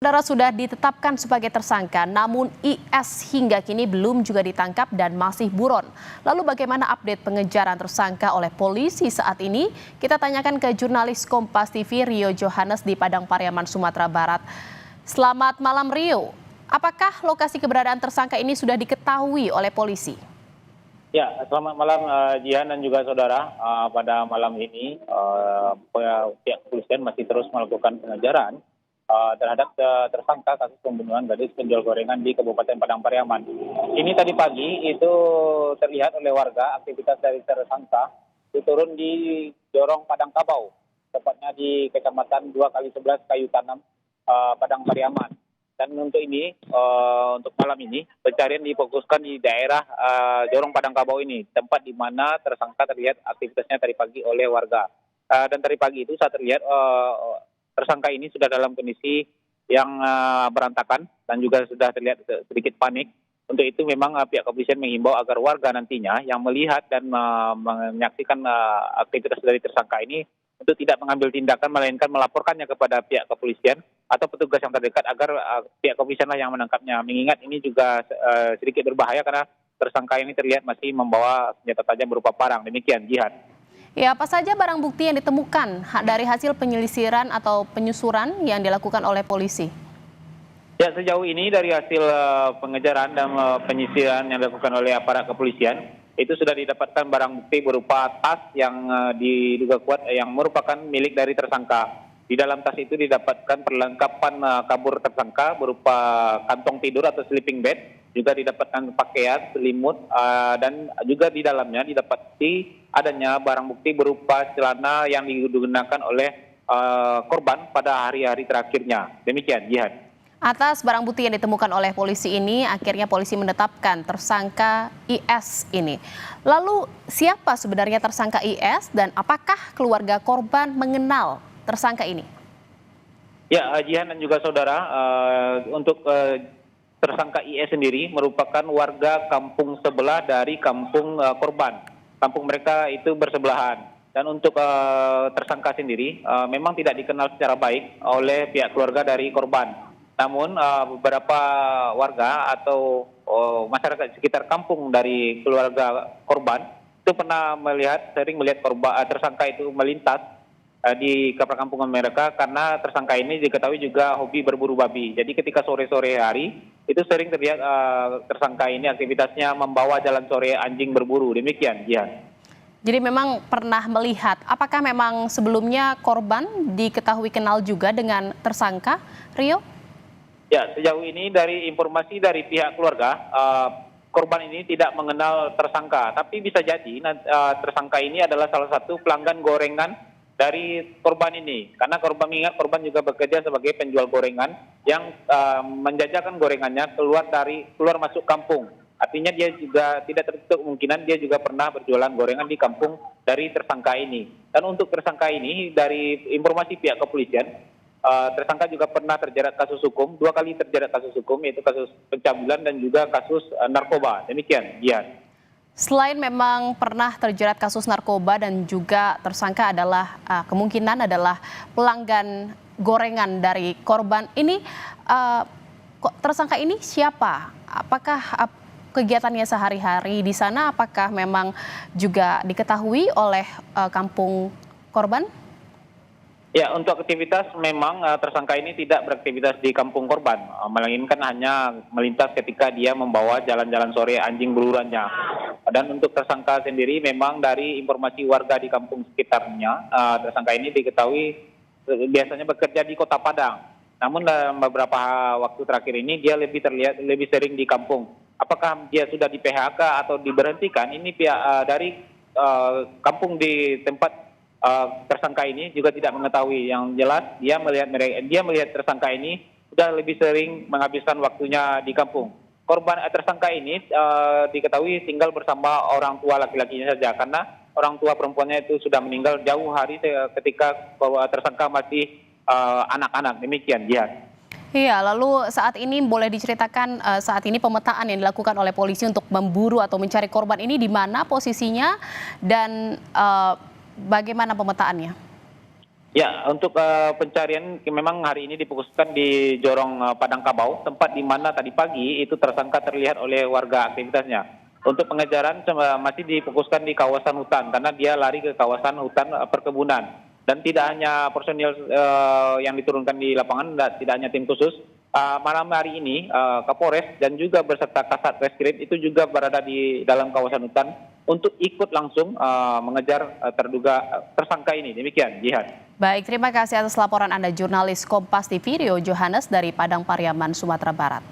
Saudara sudah ditetapkan sebagai tersangka, namun IS hingga kini belum juga ditangkap dan masih buron. Lalu bagaimana update pengejaran tersangka oleh polisi saat ini? Kita tanyakan ke jurnalis Kompas TV Rio Johannes di Padang Pariaman, Sumatera Barat. Selamat malam Rio, apakah lokasi keberadaan tersangka ini sudah diketahui oleh polisi? Ya, selamat malam Jihan dan juga saudara. Pada malam ini pihak kepolisian masih terus melakukan pengejaran terhadap tersangka kasus pembunuhan gadis penjual gorengan di Kabupaten Padang Pariaman. Ini tadi pagi itu terlihat oleh warga aktivitas dari tersangka itu turun di Jorong Padang Kabau, tepatnya di Kecamatan 2x11 Kayu Tanam, Padang Pariaman. Dan untuk ini, untuk malam ini, pencarian difokuskan di daerah Jorong Padang Kabau ini, tempat di mana tersangka terlihat aktivitasnya tadi pagi oleh warga. Dan tadi pagi itu saya terlihat tersangka ini sudah dalam kondisi yang berantakan dan juga sudah terlihat sedikit panik. Untuk itu memang pihak kepolisian menghimbau agar warga nantinya yang melihat dan menyaksikan aktivitas dari tersangka ini untuk tidak mengambil tindakan melainkan melaporkannya kepada pihak kepolisian atau petugas yang terdekat agar pihak kepolisianlah yang menangkapnya. Mengingat ini juga sedikit berbahaya karena tersangka ini terlihat masih membawa senjata tajam berupa parang. Demikian, Jihan. Ya, apa saja barang bukti yang ditemukan dari hasil penyelisiran atau penyusuran yang dilakukan oleh polisi? Ya, sejauh ini dari hasil pengejaran dan penyisiran yang dilakukan oleh aparat kepolisian, itu sudah didapatkan barang bukti berupa tas yang diduga kuat yang merupakan milik dari tersangka. Di dalam tas itu didapatkan perlengkapan kabur tersangka berupa kantong tidur atau sleeping bed, juga didapatkan pakaian, selimut, dan juga di dalamnya didapati adanya barang bukti berupa celana yang digunakan oleh korban pada hari-hari terakhirnya. Demikian, Jihan. Atas barang bukti yang ditemukan oleh polisi ini, akhirnya polisi menetapkan tersangka IS ini. Lalu siapa sebenarnya tersangka IS dan apakah keluarga korban mengenal tersangka ini? Ya, Jihan dan juga saudara, untuk tersangka IS sendiri merupakan warga kampung sebelah dari kampung korban. Kampung mereka itu bersebelahan. Dan untuk tersangka sendiri memang tidak dikenal secara baik oleh pihak keluarga dari korban. Namun beberapa warga atau masyarakat sekitar kampung dari keluarga korban itu pernah sering melihat tersangka itu melintas di perkampungan mereka karena tersangka ini diketahui juga hobi berburu babi. Jadi ketika sore-sore hari itu sering terlihat tersangka ini aktivitasnya membawa jalan sore anjing berburu. Demikian, Jihan. Jadi memang pernah melihat, apakah memang sebelumnya korban diketahui kenal juga dengan tersangka, Rio? Ya, sejauh ini dari informasi dari pihak keluarga, korban ini tidak mengenal tersangka. Tapi bisa jadi tersangka ini adalah salah satu pelanggan gorengan dari korban ini. Karena mengingat korban juga bekerja sebagai penjual gorengan yang menjajakan gorengannya keluar masuk kampung. Artinya dia juga tidak tertutup kemungkinan dia juga pernah berjualan gorengan di kampung dari tersangka ini. Dan untuk tersangka ini dari informasi pihak kepolisian, tersangka juga pernah terjerat kasus hukum, 2 kali terjerat kasus hukum, yaitu kasus pencabulan dan juga kasus narkoba. Demikian, Jihan. Selain memang pernah terjerat kasus narkoba dan juga tersangka adalah kemungkinan adalah pelanggan gorengan dari korban ini, tersangka ini siapa? Apakah kegiatannya sehari-hari di sana? Apakah memang juga diketahui oleh kampung korban? Ya, untuk aktivitas memang tersangka ini tidak beraktivitas di kampung korban, melainkan hanya melintas ketika dia membawa jalan-jalan sore anjing belurannya. Dan untuk tersangka sendiri memang dari informasi warga di kampung sekitarnya, tersangka ini diketahui biasanya bekerja di Kota Padang. Namun dalam beberapa waktu terakhir ini dia lebih sering di kampung. Apakah dia sudah di PHK atau diberhentikan? Ini pihak dari kampung di tempat tersangka ini juga tidak mengetahui. Yang jelas dia melihat tersangka ini sudah lebih sering menghabiskan waktunya di kampung. Tersangka ini diketahui tinggal bersama orang tua laki-lakinya saja karena orang tua perempuannya itu sudah meninggal jauh hari ketika tersangka masih anak-anak. Demikian, Jihan. Iya, lalu saat ini boleh diceritakan saat ini pemetaan yang dilakukan oleh polisi untuk memburu atau mencari korban ini di mana posisinya dan bagaimana pemetaannya? Ya, untuk pencarian memang hari ini difokuskan di Jorong Padang Kabau, tempat di mana tadi pagi itu tersangka terlihat oleh warga aktivitasnya. Untuk pengejaran masih difokuskan di kawasan hutan karena dia lari ke kawasan hutan perkebunan. Dan tidak hanya personil yang diturunkan di lapangan, tidak hanya tim khusus. Malam hari ini Kapolres dan juga beserta Kasat Reskrim itu juga berada di dalam kawasan hutan untuk ikut langsung mengejar terduga tersangka ini. Demikian, Jihan. Baik, terima kasih atas laporan Anda jurnalis Kompas TV Rio Johannes dari Padang Pariaman, Sumatera Barat.